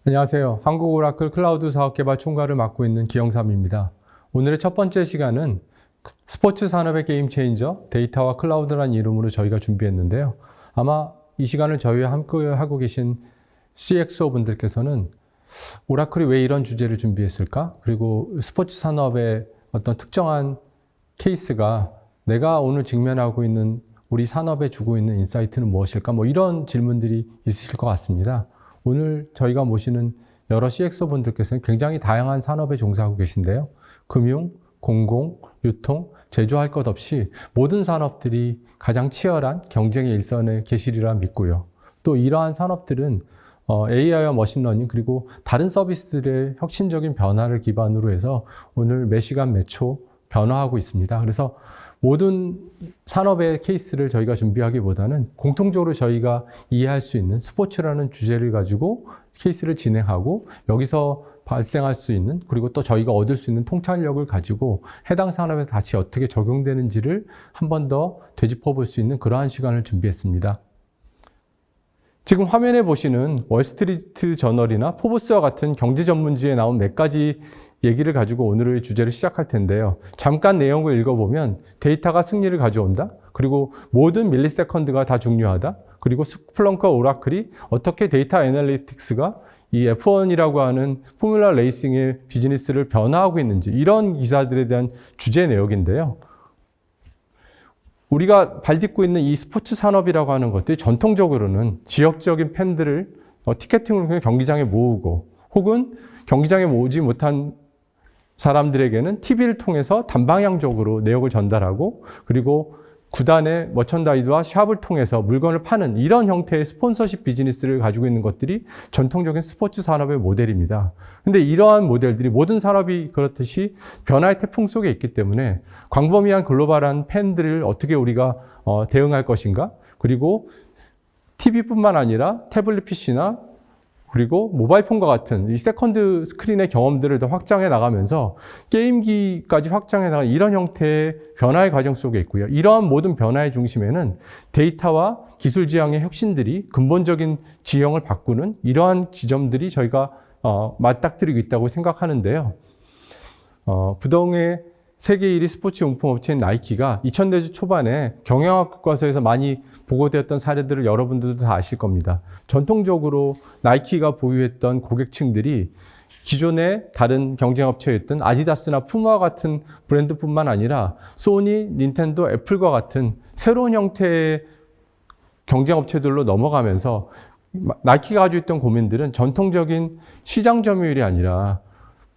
안녕하세요. 한국 오라클 클라우드 사업개발 총괄을 맡고 있는 기영삼입니다. 오늘의 첫 번째 시간은 스포츠 산업의 게임 체인저, 데이터와 클라우드라는 이름으로 저희가 준비했는데요. 아마 이 시간을 저희와 함께 하고 계신 CXO 분들께서는 오라클이 왜 이런 주제를 준비했을까? 그리고 스포츠 산업의 어떤 특정한 케이스가 내가 오늘 직면하고 있는 우리 산업에 주고 있는 인사이트는 무엇일까? 이런 질문들이 있으실 것 같습니다. 오늘 저희가 모시는 여러 CXO 분들께서는 굉장히 다양한 산업에 종사하고 계신데요. 금융, 공공, 유통, 제조할 것 없이 모든 산업들이 가장 치열한 경쟁의 일선에 계시리라 믿고요. 또 이러한 산업들은 AI와 머신러닝 그리고 다른 서비스들의 혁신적인 변화를 기반으로 해서 오늘 매 시간 매 초 변화하고 있습니다. 그래서 모든 산업의 케이스를 저희가 준비하기보다는 공통적으로 저희가 이해할 수 있는 스포츠라는 주제를 가지고 케이스를 진행하고 여기서 발생할 수 있는 그리고 또 저희가 얻을 수 있는 통찰력을 가지고 해당 산업에 다시 어떻게 적용되는지를 한 번 더 되짚어 볼 수 있는 그러한 시간을 준비했습니다. 지금 화면에 보시는 월스트리트 저널이나 포브스와 같은 경제 전문지에 나온 몇 가지 얘기를 가지고 오늘의 주제를 시작할 텐데요. 잠깐 내용을 읽어보면 데이터가 승리를 가져온다. 그리고 모든 밀리세컨드가 다 중요하다. 그리고 스플렁크와 오라클이 어떻게 데이터 애널리틱스가 이 F1이라고 하는 포뮬러 레이싱의 비즈니스를 변화하고 있는지 이런 기사들에 대한 주제 내용인데요. 우리가 발딛고 있는 이 스포츠 산업이라고 하는 것들이 전통적으로는 지역적인 팬들을 티켓팅을 통해 경기장에 모으고 혹은 경기장에 모으지 못한 사람들에게는 TV를 통해서 단방향적으로 내역을 전달하고 그리고 구단의 머천다이즈와 샵을 통해서 물건을 파는 이런 형태의 스폰서십 비즈니스를 가지고 있는 것들이 전통적인 스포츠 산업의 모델입니다. 근데 이러한 모델들이 모든 산업이 그렇듯이 변화의 태풍 속에 있기 때문에 광범위한 글로벌한 팬들을 어떻게 우리가 대응할 것인가? 그리고 TV뿐만 아니라 태블릿 PC나 그리고 모바일폰과 같은 이 세컨드 스크린의 경험들을 더 확장해 나가면서 게임기까지 확장해 나가는 이런 형태의 변화의 과정 속에 있고요. 이러한 모든 변화의 중심에는 데이터와 기술 지향의 혁신들이 근본적인 지형을 바꾸는 이러한 지점들이 저희가 맞닥뜨리고 있다고 생각하는데요. 부동의 세계 1위 스포츠 용품 업체인 나이키가 2000년대 초반에 경영학 교과서에서 많이 보고되었던 사례들을 여러분들도 다 아실 겁니다. 전통적으로 나이키가 보유했던 고객층들이 기존의 다른 경쟁업체였던 아디다스나 푸마 같은 브랜드뿐만 아니라 소니, 닌텐도, 애플과 같은 새로운 형태의 경쟁업체들로 넘어가면서 나이키가 가지고 있던 고민들은 전통적인 시장 점유율이 아니라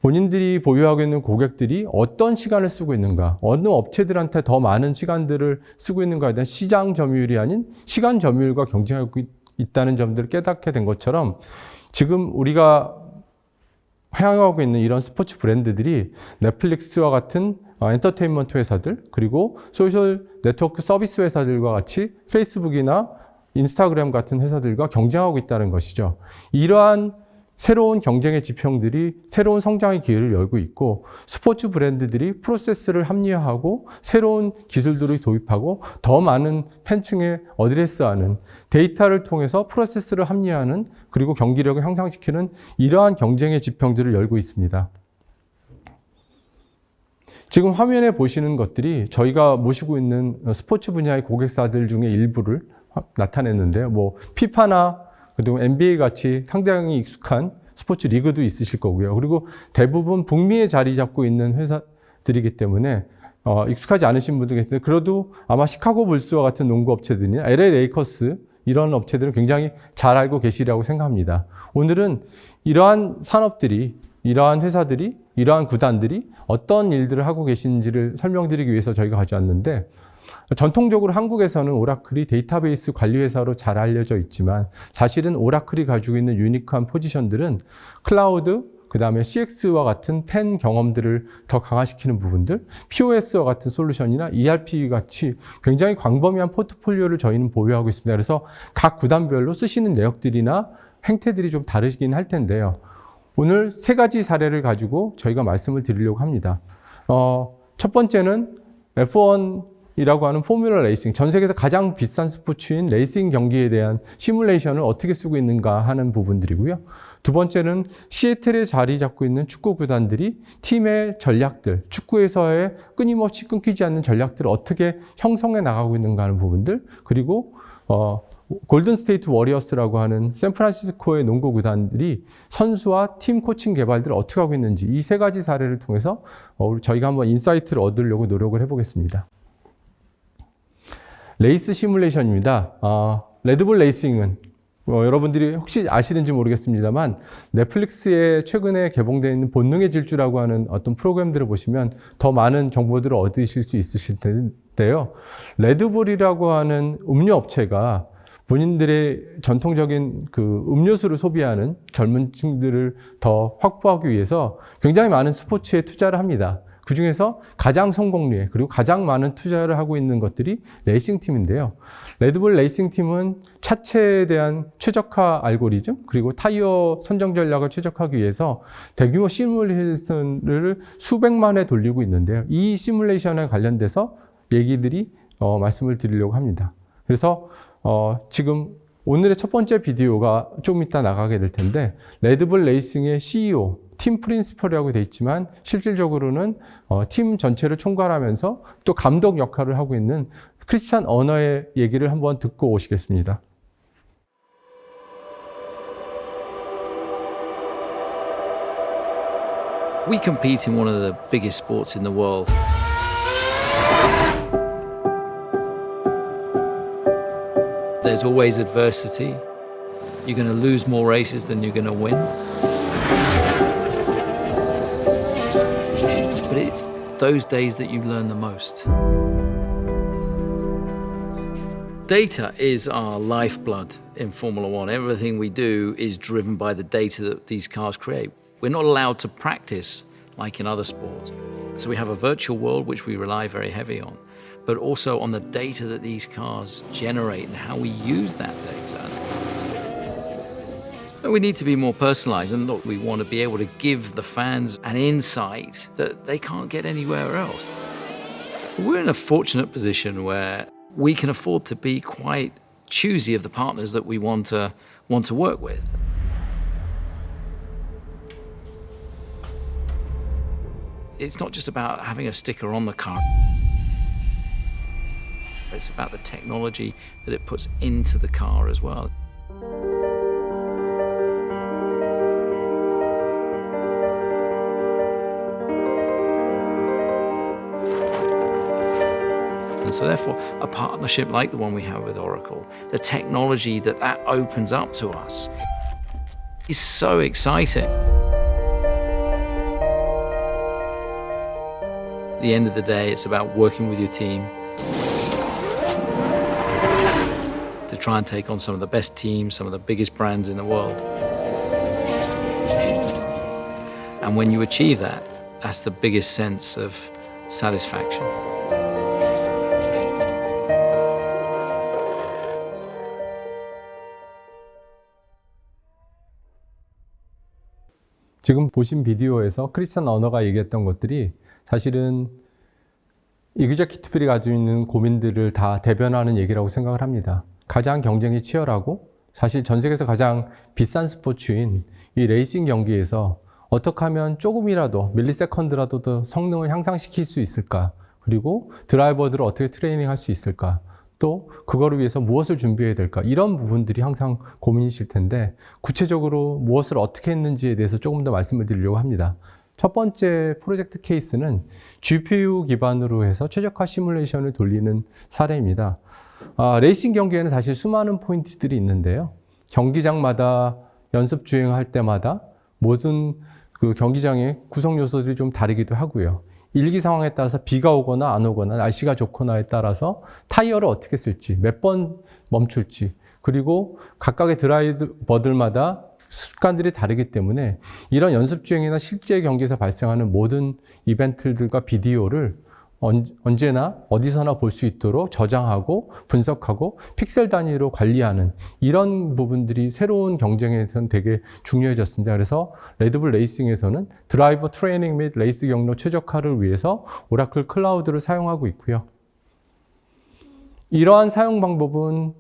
본인들이 보유하고 있는 고객들이 어떤 시간을 쓰고 있는가, 어느 업체들한테 더 많은 시간들을 쓰고 있는가에 대한 시장 점유율이 아닌 시간 점유율과 경쟁하고 있다는 점들을 깨닫게 된 것처럼 지금 우리가 향하고 있는 이런 스포츠 브랜드들이 넷플릭스와 같은 엔터테인먼트 회사들 그리고 소셜 네트워크 서비스 회사들과 같이 페이스북이나 인스타그램 같은 회사들과 경쟁하고 있다는 것이죠. 이러한 새로운 경쟁의 지평들이 새로운 성장의 기회를 열고 있고 스포츠 브랜드들이 프로세스를 합리화하고 새로운 기술들을 도입하고 더 많은 팬층에 어드레스하는 데이터를 통해서 프로세스를 합리화하는 그리고 경기력을 향상시키는 이러한 경쟁의 지평들을 열고 있습니다. 지금 화면에 보시는 것들이 저희가 모시고 있는 스포츠 분야의 고객사들 중에 일부를 나타냈는데요. 피파나 그리고 NBA 같이 상당히 익숙한 스포츠 리그도 있으실 거고요. 그리고 대부분 북미에 자리 잡고 있는 회사들이기 때문에 익숙하지 않으신 분들 계신데 그래도 아마 시카고 불스와 같은 농구 업체들이나 LA 레이커스 이런 업체들은 굉장히 잘 알고 계시리라고 생각합니다. 오늘은 이러한 산업들이 이러한 회사들이 이러한 구단들이 어떤 일들을 하고 계신지를 설명드리기 위해서 저희가 가져왔는데 전통적으로 한국에서는 오라클이 데이터베이스 관리 회사로 잘 알려져 있지만 사실은 오라클이 가지고 있는 유니크한 포지션들은 클라우드, 그 다음에 CX와 같은 팬 경험들을 더 강화시키는 부분들, POS와 같은 솔루션이나 ERP 같이 굉장히 광범위한 포트폴리오를 저희는 보유하고 있습니다. 그래서 각 구단별로 쓰시는 내역들이나 행태들이 좀 다르긴 할 텐데요. 오늘 세 가지 사례를 가지고 저희가 말씀을 드리려고 합니다. 첫 번째는 F1 이라고 하는 포뮬러 레이싱, 전 세계에서 가장 비싼 스포츠인 레이싱 경기에 대한 시뮬레이션을 어떻게 쓰고 있는가 하는 부분들이고요. 두 번째는 시애틀에 자리 잡고 있는 축구 구단들이 팀의 전략들, 축구에서의 끊임없이 끊기지 않는 전략들을 어떻게 형성해 나가고 있는가 하는 부분들, 그리고 골든 스테이트 워리어스라고 하는 샌프란시스코의 농구 구단들이 선수와 팀 코칭 개발들을 어떻게 하고 있는지, 이 세 가지 사례를 통해서 저희가 한번 인사이트를 얻으려고 노력을 해보겠습니다. 레이스 시뮬레이션입니다. 레드불 레이싱은 여러분들이 혹시 아시는지 모르겠습니다만 넷플릭스에 최근에 개봉되어 있는 본능의 질주라고 하는 어떤 프로그램들을 보시면 더 많은 정보들을 얻으실 수 있으실 텐데요. 레드불이라고 하는 음료 업체가 본인들의 전통적인 그 음료수를 소비하는 젊은 층들을 더 확보하기 위해서 굉장히 많은 스포츠에 투자를 합니다. 그 중에서 가장 성공률, 그리고 가장 많은 투자를 하고 있는 것들이 레이싱팀인데요. 레드불 레이싱팀은 차체에 대한 최적화 알고리즘, 그리고 타이어 선정 전략을 최적화하기 위해서 대규모 시뮬레이션을 수백만 회 돌리고 있는데요. 이 시뮬레이션에 관련돼서 얘기들이 말씀을 드리려고 합니다. 그래서 지금 오늘의 첫 번째 비디오가 조금 이따 나가게 될 텐데, 레드불 레이싱의 CEO, 팀 프린시펄이라고 되어 있지만 실질적으로는 팀 전체를 총괄하면서 또 감독 역할을 하고 있는 크리스찬 어너의 얘기를 한번 듣고 오시겠습니다. We compete in one of the biggest sports in the world. There's always adversity. You're going to lose more races than you're going to win. But it's those days that you learn the most. Data is our lifeblood in Formula One. Everything we do is driven by the data that these cars create. We're not allowed to practice like in other sports. So we have a virtual world which we rely very heavy on, but also on the data that these cars generate and how we use that data. And we need to be more personalized, and look, we want to be able to give the fans an insight that they can't get anywhere else. We're in a fortunate position where we can afford to be quite choosy of the partners that we want to work with. It's not just about having a sticker on the car. It's about the technology that it puts into the car as well. And so therefore, a partnership like the one we have with Oracle, the technology that opens up to us is so exciting. At the end of the day, it's about working with your team to try and take on some of the best teams, some of the biggest brands in the world. And when you achieve that, that's the biggest sense of satisfaction. 지금 보신 비디오에서 크리스찬 어너가 얘기했던 것들이 사실은 이그제큐티브들이 가지고 있는 고민들을 다 대변하는 얘기라고 생각을 합니다. 가장 경쟁이 치열하고 사실 전 세계에서 가장 비싼 스포츠인 이 레이싱 경기에서 어떻게 하면 조금이라도 밀리세컨드라도 더 성능을 향상시킬 수 있을까, 그리고 드라이버들을 어떻게 트레이닝할 수 있을까, 또 그거를 위해서 무엇을 준비해야 될까, 이런 부분들이 항상 고민이실 텐데 구체적으로 무엇을 어떻게 했는지에 대해서 조금 더 말씀을 드리려고 합니다. 첫 번째 프로젝트 케이스는 GPU 기반으로 해서 최적화 시뮬레이션을 돌리는 사례입니다. 레이싱 경기에는 사실 수많은 포인트들이 있는데요. 경기장마다 연습 주행할 때마다 모든 그 경기장의 구성 요소들이 좀 다르기도 하고요. 일기 상황에 따라서 비가 오거나 안 오거나 날씨가 좋거나에 따라서 타이어를 어떻게 쓸지, 몇 번 멈출지, 그리고 각각의 드라이버들마다 습관들이 다르기 때문에 이런 연습 주행이나 실제 경기에서 발생하는 모든 이벤트들과 비디오를 언제나 어디서나 볼 수 있도록 저장하고 분석하고 픽셀 단위로 관리하는 이런 부분들이 새로운 경쟁에서는 되게 중요해졌습니다. 그래서 레드불 레이싱에서는 드라이버 트레이닝 및 레이스 경로 최적화를 위해서 오라클 클라우드를 사용하고 있고요. 이러한 사용 방법은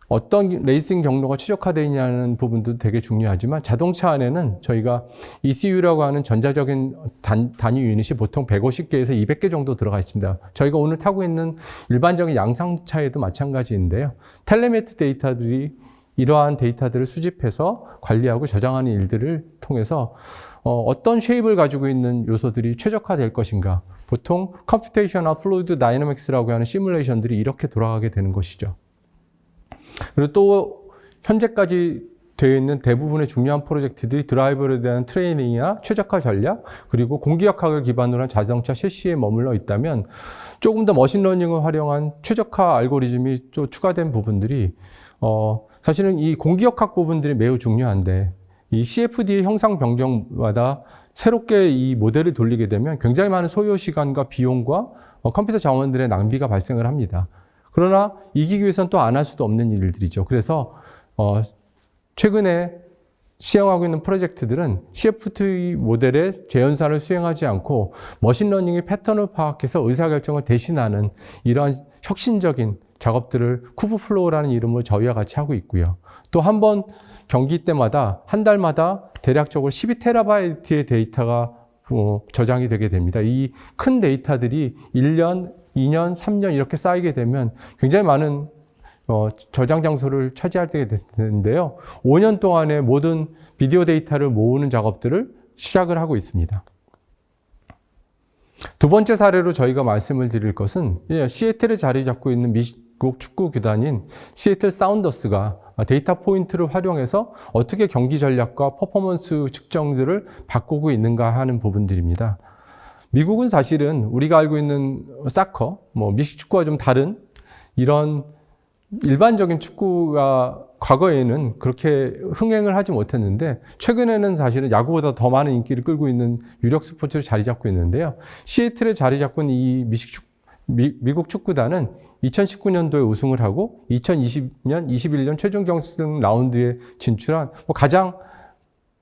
어떤 레이싱 경로가 최적화되어 있냐는 부분도 되게 중요하지만 자동차 안에는 저희가 ECU라고 하는 전자적인 단위 유닛이 보통 150개에서 200개 정도 들어가 있습니다. 저희가 오늘 타고 있는 일반적인 양산차에도 마찬가지인데요. 텔레메트 데이터들이 이러한 데이터들을 수집해서 관리하고 저장하는 일들을 통해서 어떤 쉐입을 가지고 있는 요소들이 최적화될 것인가. 보통 컴퓨테이셔널 플루이드 다이내믹스라고 하는 시뮬레이션들이 이렇게 돌아가게 되는 것이죠. 그리고 또 현재까지 되어 있는 대부분의 중요한 프로젝트들이 드라이버에 대한 트레이닝이나 최적화 전략, 그리고 공기역학을 기반으로 한 자동차 셰시에 머물러 있다면 조금 더 머신러닝을 활용한 최적화 알고리즘이 또 추가된 부분들이 사실은 이 공기역학 부분들이 매우 중요한데 이 CFD 형상 변경마다 새롭게 이 모델을 돌리게 되면 굉장히 많은 소요 시간과 비용과 컴퓨터 자원들의 낭비가 발생을 합니다. 그러나 이기기 위해서는 또 안 할 수도 없는 일들이죠. 그래서 최근에 시행하고 있는 프로젝트들은 CFD 모델의 재연산을 수행하지 않고 머신러닝의 패턴을 파악해서 의사결정을 대신하는 이러한 혁신적인 작업들을 쿠브플로우라는 이름으로 저희와 같이 하고 있고요. 또 한 번 경기 때마다 한 달마다 대략적으로 12테라바이트의 데이터가 저장이 되게 됩니다. 이 큰 데이터들이 1년, 2년, 3년 이렇게 쌓이게 되면 굉장히 많은 저장 장소를 차지하게 되는데요. 5년 동안의 모든 비디오 데이터를 모으는 작업들을 시작을 하고 있습니다. 두 번째 사례로 저희가 말씀을 드릴 것은 시애틀에 자리 잡고 있는 미국 축구 구단인 시애틀 사운더스가 데이터 포인트를 활용해서 어떻게 경기 전략과 퍼포먼스 측정들을 바꾸고 있는가 하는 부분들입니다. 미국은 사실은 우리가 알고 있는 사커, 미식 축구와 좀 다른 이런 일반적인 축구가 과거에는 그렇게 흥행을 하지 못했는데 최근에는 사실은 야구보다 더 많은 인기를 끌고 있는 유력 스포츠로 자리 잡고 있는데요. 시애틀에 자리 잡고 있는 이 미국 축구단은 2019년도에 우승을 하고 2020년, 21년 최종 결승 라운드에 진출한 가장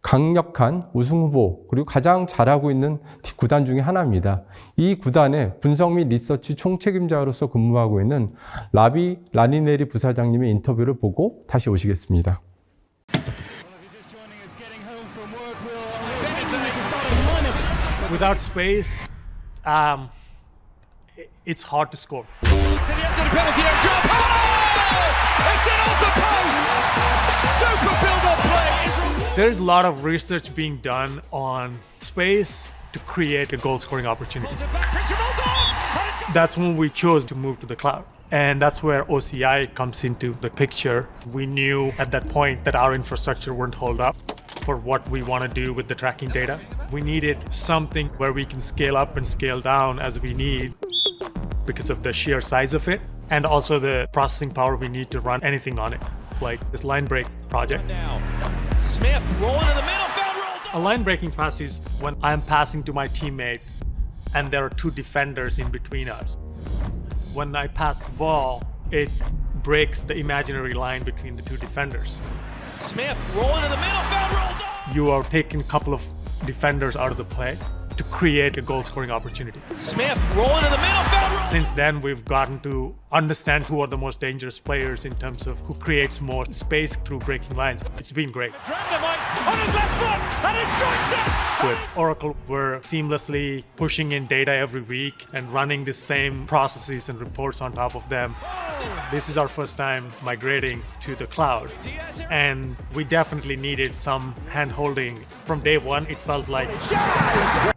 강력한 우승 후보 그리고 가장 잘하고 있는 구단 중에 하나입니다. 이 구단의 분석 및 리서치 총책임자로서 근무하고 있는 라비 라니네리 부사장님의 인터뷰를 보고 다시 오시겠습니다. Without space, it's hard to score. There's a lot of research being done on space to create a goal-scoring opportunity. That's when we chose to move to the cloud. And that's where OCI comes into the picture. We knew at that point that our infrastructure wouldn't hold up for what we want to do with the tracking data. We needed something where we can scale up and scale down as we need because of the sheer size of it and also the processing power we need to run anything on it, like this line break project. Smith rolling in the middle, found rolled. A line breaking pass is when I'm passing to my teammate and there are two defenders in between us. When I pass the ball, it breaks the imaginary line between the two defenders. Smith rolling in the middle, found rolled. You are taking a couple of defenders out of the play to create a goal-scoring opportunity. Smith rolling in the middle, found rolled. Since then, we've gotten to understand who are the most dangerous players in terms of who creates more space through breaking lines. It's been great. Dynamite on his left foot, and he strikes it. With Oracle, we're seamlessly pushing in data every week and running the same processes and reports on top of them. This is our first time migrating to the cloud, and we definitely needed some hand-holding. From day one, it felt like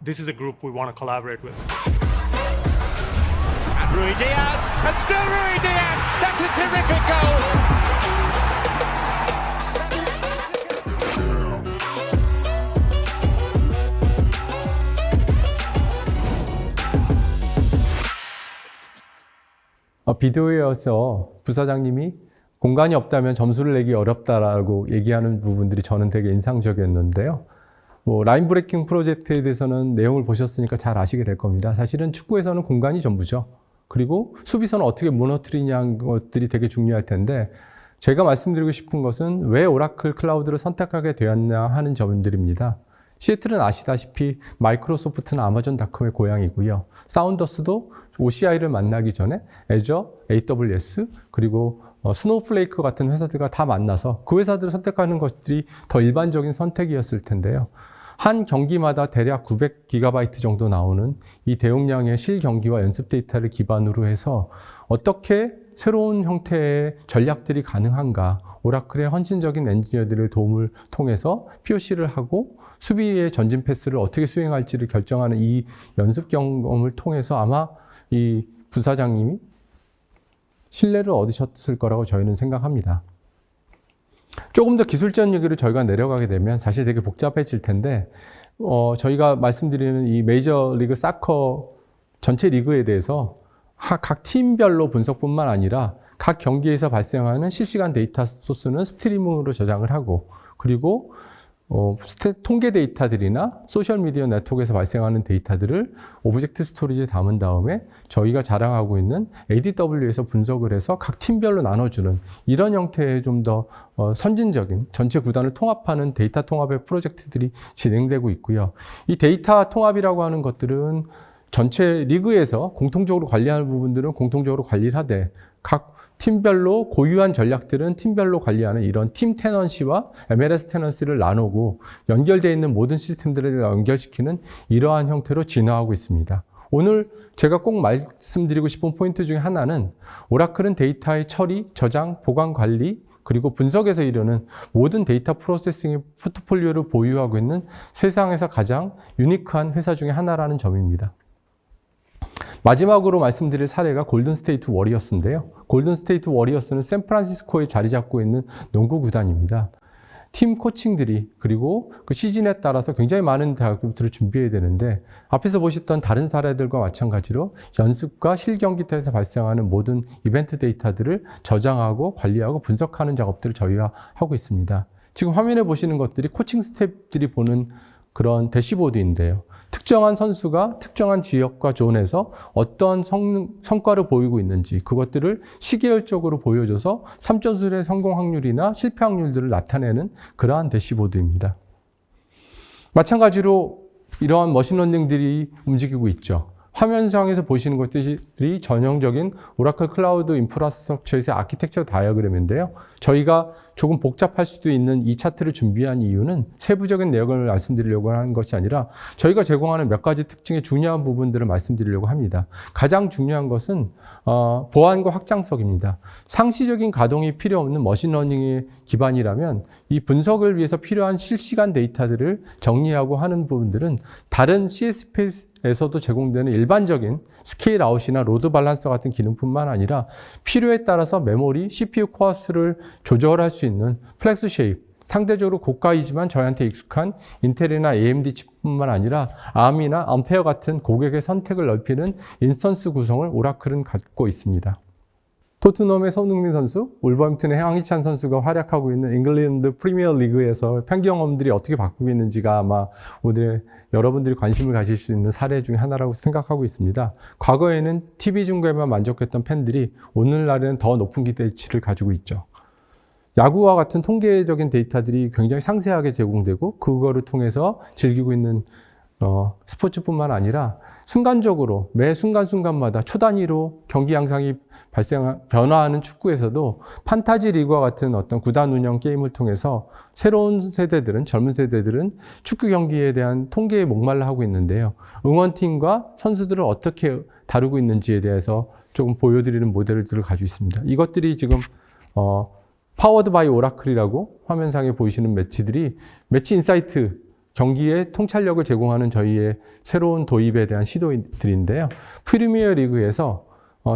this is a group we want to collaborate with. And Rui Diaz, and still Rui Diaz. That's a terrific goal. 비디오에서 부사장님이 공간이 없다면 점수를 내기 어렵다라고 얘기하는 부분들이 저는 되게 인상적이었는데요. 라인 브레이킹 프로젝트에 대해서는 내용을 보셨으니까 잘 아시게 될 겁니다. 사실은 축구에서는 공간이 전부죠. 그리고 수비선을 어떻게 무너뜨리냐는 것들이 되게 중요할 텐데 제가 말씀드리고 싶은 것은 왜 오라클 클라우드를 선택하게 되었냐 하는 점들입니다. 시애틀은 아시다시피 마이크로소프트나 아마존닷컴의 고향이고요. 사운더스도 OCI를 만나기 전에 Azure, AWS, 그리고 스노우플레이크 같은 회사들과 다 만나서 그 회사들을 선택하는 것들이 더 일반적인 선택이었을 텐데요. 한 경기마다 대략 900GB 정도 나오는 이 대용량의 실경기와 연습 데이터를 기반으로 해서 어떻게 새로운 형태의 전략들이 가능한가, 오라클의 헌신적인 엔지니어들의 도움을 통해서 POC를 하고 수비의 전진 패스를 어떻게 수행할지를 결정하는 이 연습 경험을 통해서 아마 이 부사장님이 신뢰를 얻으셨을 거라고 저희는 생각합니다. 조금 더 기술적인 얘기를 저희가 내려가게 되면 사실 되게 복잡해질 텐데 저희가 말씀드리는 이 메이저리그 사커 전체 리그에 대해서 각 팀별로 분석뿐만 아니라 각 경기에서 발생하는 실시간 데이터 소스는 스트리밍으로 저장을 하고 그리고 통계 데이터들이나 소셜미디어 네트워크에서 발생하는 데이터들을 오브젝트 스토리지에 담은 다음에 저희가 자랑하고 있는 ADW에서 분석을 해서 각 팀별로 나눠주는 이런 형태의 좀 더 선진적인 전체 구단을 통합하는 데이터 통합의 프로젝트들이 진행되고 있고요. 이 데이터 통합이라고 하는 것들은 전체 리그에서 공통적으로 관리하는 부분들은 공통적으로 관리를 하되 각 팀별로 고유한 전략들은 팀별로 관리하는 이런 팀 테넌시와 MLS 테넌시를 나누고 연결되어 있는 모든 시스템들을 연결시키는 이러한 형태로 진화하고 있습니다. 오늘 제가 꼭 말씀드리고 싶은 포인트 중에 하나는 오라클은 데이터의 처리, 저장, 보관 관리 그리고 분석에서 이르는 모든 데이터 프로세싱의 포트폴리오를 보유하고 있는 세상에서 가장 유니크한 회사 중에 하나라는 점입니다. 마지막으로 말씀드릴 사례가 골든스테이트 워리어스인데요. 골든스테이트 워리어스는 샌프란시스코에 자리 잡고 있는 농구 구단입니다. 팀 코칭들이 그리고 그 시즌에 따라서 굉장히 많은 대학교들을 준비해야 되는데 앞에서 보셨던 다른 사례들과 마찬가지로 연습과 실경기 때에서 발생하는 모든 이벤트 데이터들을 저장하고 관리하고 분석하는 작업들을 저희가 하고 있습니다. 지금 화면에 보시는 것들이 코칭 스태프들이 보는 그런 대시보드인데요. 특정한 선수가 특정한 지역과 존에서 어떤 성과를 보이고 있는지 그것들을 시계열적으로 보여줘서 3점술의 성공 확률이나 실패 확률들을 나타내는 그러한 대시보드입니다. 마찬가지로 이러한 머신러닝들이 움직이고 있죠. 화면상에서 보시는 것들이 전형적인 오라클 클라우드 인프라스트럭처에서의 아키텍처 다이어그램인데요. 저희가 조금 복잡할 수도 있는 이 차트를 준비한 이유는 세부적인 내용을 말씀드리려고 하는 것이 아니라 저희가 제공하는 몇 가지 특징의 중요한 부분들을 말씀드리려고 합니다. 가장 중요한 것은 보안과 확장성입니다. 상시적인 가동이 필요 없는 머신러닝의 기반이라면 이 분석을 위해서 필요한 실시간 데이터들을 정리하고 하는 부분들은 다른 CSP에서도 제공되는 일반적인 스케일 아웃이나 로드 밸런서 같은 기능뿐만 아니라 필요에 따라서 메모리, CPU 코어 수를 조절할 수 있는 플렉스 쉐입, 상대적으로 고가이지만 저희한테 익숙한 인텔이나 AMD 칩뿐만 아니라 ARM이나 암페어 같은 고객의 선택을 넓히는 인스턴스 구성을 오라클은 갖고 있습니다. 토트넘의 손흥민 선수, 울버햄튼의 황희찬 선수가 활약하고 있는 잉글랜드 프리미어 리그에서 평경험들이 어떻게 바꾸고 있는지가 아마 오늘 여러분들이 관심을 가질 수 있는 사례 중에 하나라고 생각하고 있습니다. 과거에는 TV 중계만 만족했던 팬들이 오늘날에는 더 높은 기대치를 가지고 있죠. 야구와 같은 통계적인 데이터들이 굉장히 상세하게 제공되고 그거를 통해서 즐기고 있는 스포츠뿐만 아니라 순간적으로 매 순간순간마다 초단위로 경기 양상이 변화하는 축구에서도 판타지 리그와 같은 어떤 구단 운영 게임을 통해서 새로운 세대들은, 젊은 세대들은 축구 경기에 대한 통계에 목말라 하고 있는데요. 응원팀과 선수들을 어떻게 다루고 있는지에 대해서 조금 보여드리는 모델들을 가지고 있습니다. 이것들이 지금 파워드 바이 오라클이라고 화면상에 보이시는 매치들이 매치 인사이트 경기의 통찰력을 제공하는 저희의 새로운 도입에 대한 시도들인데요. 프리미어 리그에서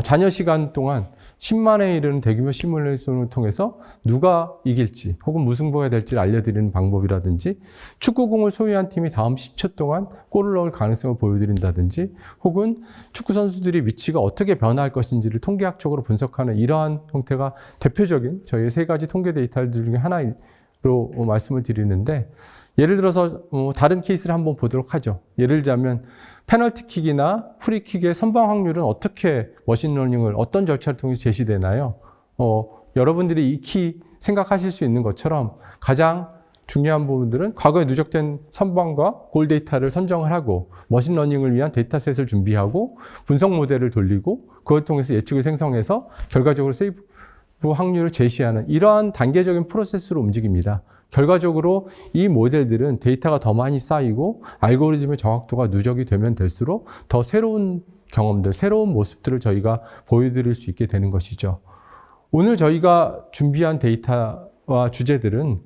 잔여 시간 동안 10만에 이르는 대규모 시뮬레이션을 통해서 누가 이길지 혹은 무승부가 될지를 알려드리는 방법이라든지 축구공을 소유한 팀이 다음 10초 동안 골을 넣을 가능성을 보여드린다든지 혹은 축구 선수들이 위치가 어떻게 변화할 것인지를 통계학적으로 분석하는 이러한 형태가 대표적인 저희의 세 가지 통계 데이터들 중에 하나로 말씀을 드리는데 예를 들어서 다른 케이스를 한번 보도록 하죠. 예를 들자면 페널티킥이나 프리킥의 선방 확률은 어떻게 머신러닝을 어떤 절차를 통해 제시되나요? 여러분들이 익히 생각하실 수 있는 것처럼 가장 중요한 부분들은 과거에 누적된 선방과 골 데이터를 선정을 하고 머신러닝을 위한 데이터셋을 준비하고 분석 모델을 돌리고 그걸 통해서 예측을 생성해서 결과적으로 세이브 확률을 제시하는 이러한 단계적인 프로세스로 움직입니다. 결과적으로 이 모델들은 데이터가 더 많이 쌓이고 알고리즘의 정확도가 누적이 되면 될수록 더 새로운 경험들, 새로운 모습들을 저희가 보여드릴 수 있게 되는 것이죠. 오늘 저희가 준비한 데이터와 주제들은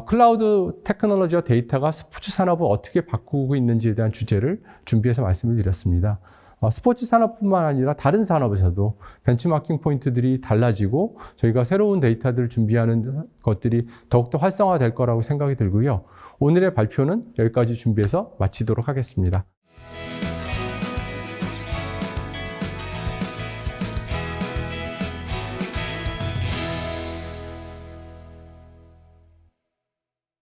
클라우드 테크놀로지와 데이터가 스포츠 산업을 어떻게 바꾸고 있는지에 대한 주제를 준비해서 말씀을 드렸습니다. 스포츠 산업뿐만 아니라 다른 산업에서도 벤치마킹 포인트들이 달라지고 저희가 새로운 데이터들을 준비하는 것들이 더욱더 활성화될 거라고 생각이 들고요. 오늘의 발표는 여기까지 준비해서 마치도록 하겠습니다.